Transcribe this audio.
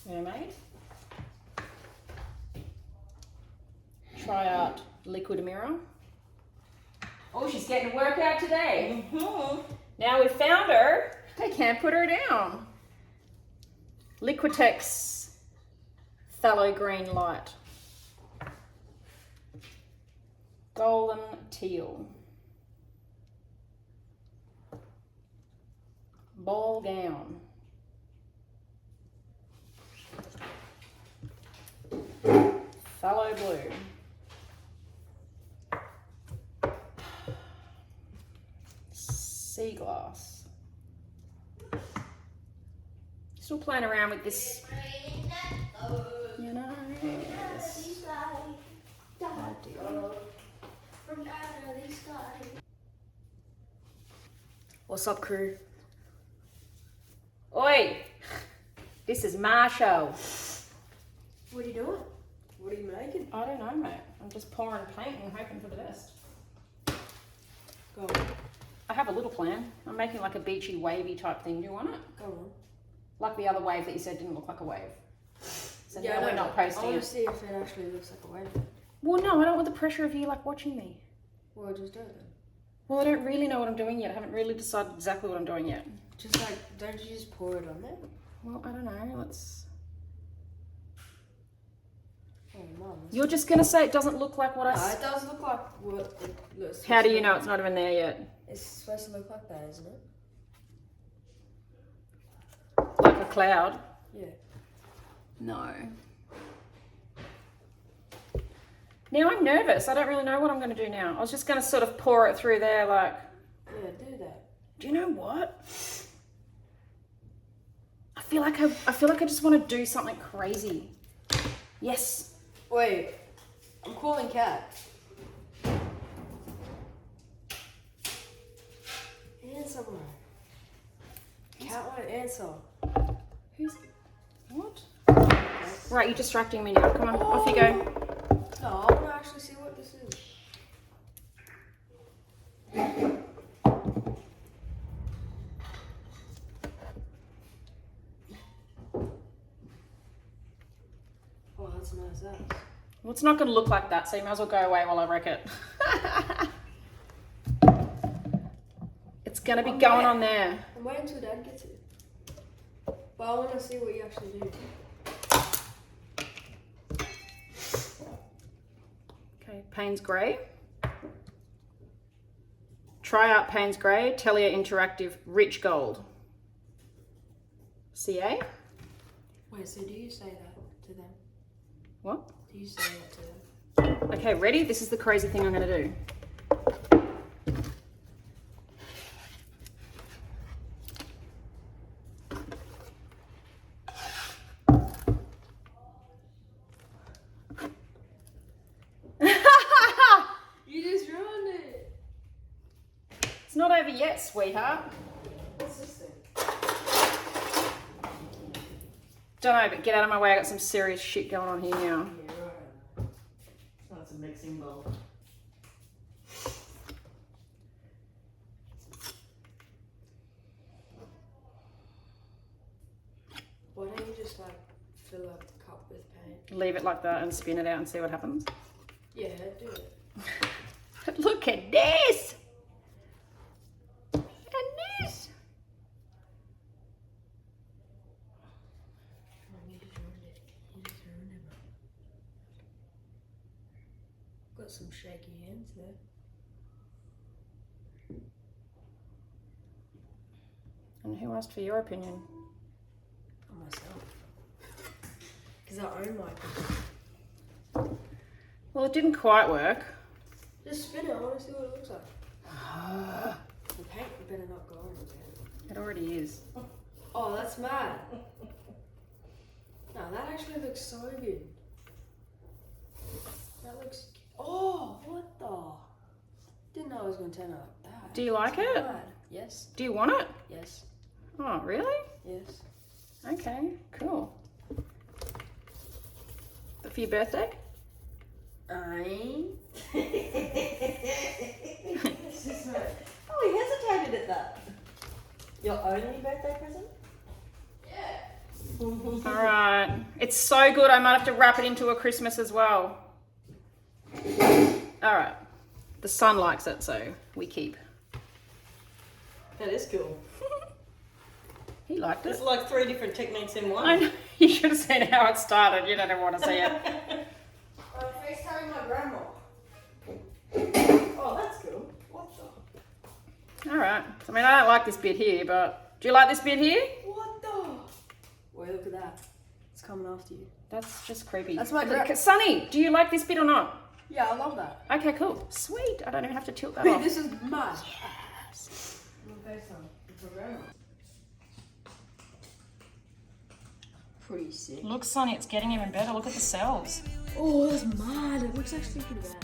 Mermaid. Sheleeart Liquid Mirror. Oh, she's getting a workout today. Now we've found her. I can't put her down. Liquitex Phthalo Green Light. Golden Teal. Ball Gown. Phthalo Blue. Sea Glass. Still playing around with this, you know. Yes. Oh dear. What's up, crew? Oi! This is my show. What are you doing? What are you making? I don't know, mate. I'm just pouring paint and hoping for the best. Go on. I have a little plan. I'm making like a beachy, wavy type thing. Do you want it? Go on. Like the other wave that you said didn't look like a wave. So Yeah, now we're not posting I want it. to see if it actually looks like a wave. Well, no, I don't want the pressure of you like watching me. Well, just do it then. Well, I don't really know what I'm doing yet. I haven't really decided exactly what I'm doing yet. Just like, don't you just pour it on there? Well, I don't know. Let's. Oh, Mum. You're just gonna say it doesn't look like what I. No, it does look like what it looks. How do you know it's not even there yet? It's supposed to look like that, isn't it? Like a cloud? Yeah. No. Now I'm nervous. I don't really know what I'm going to do now. I was just going to sort of pour it through there like... Yeah, do that. Do you know what? I feel like I just want to do something crazy. Yes. Wait, I'm calling Cat. Answer one. Cat won't answer. Who's... What? Right, you're distracting me now. Come on, off you go. No, I want to actually see what this is. Oh, that's a nice ass. Well, it's not going to look like that, so you might as well go away while I wreck it. It's going to be going on there. I'm waiting until Dad gets it. But I want to see what you actually do. Okay, Payne's Grey. Sheleeart Payne's Grey, Telia Interactive Rich Gold. CA? Wait, so do you say that to them? What? Do you say that to them? Okay, ready? This is the crazy thing I'm going to do. You just ruined it. It's not over yet, sweetheart. What's this thing? Don't know, but get out of my way. I got some serious shit going on here now. Yeah, right. That's a mixing bowl. Why don't you just like fill up the cup with paint? Leave it like that and spin it out and see what happens. Yeah, do it. Look at this! And this! You just ruined it. You just ruined it. Got some shaky hands there. And who asked for your opinion? On myself. Because I own my opinion. Well, it didn't quite work. Just spin it. I want to see what it looks like. The paint better not go on again. It already is. Oh, that's mad. No, that actually looks so good. That looks... Oh, what the... Didn't know it was going to turn out like that. Do you like It's it? mad. Yes. Do you want it? Yes. Oh, really? Yes. Okay, cool. But for your birthday? Oh, he hesitated at that. Your only birthday present? Yeah. All right. It's so good, I might have to wrap it into a Christmas as well. All right. The son likes it, so we keep. That is cool. He liked it. It's like 3 different techniques in one. I know. You should have seen how it started. You don't ever want to see it. I'm FaceTiming my grandma. Oh, that's cool. What the? All right. I mean, I don't like this bit here, but do you like this bit here? What the? Wait, look at that. It's coming after you. That's just creepy. That's my Sonny, do you like this bit or not? Yeah, I love that. Okay, cool. Sweet. I don't even have to tilt that Wait, off. this is mad. Yes. I'm on FaceTime. It's my grandma. Pretty sick. Look, Sonny, it's getting even better. Look at the cells. Oh, that's mad. It looks actually pretty bad.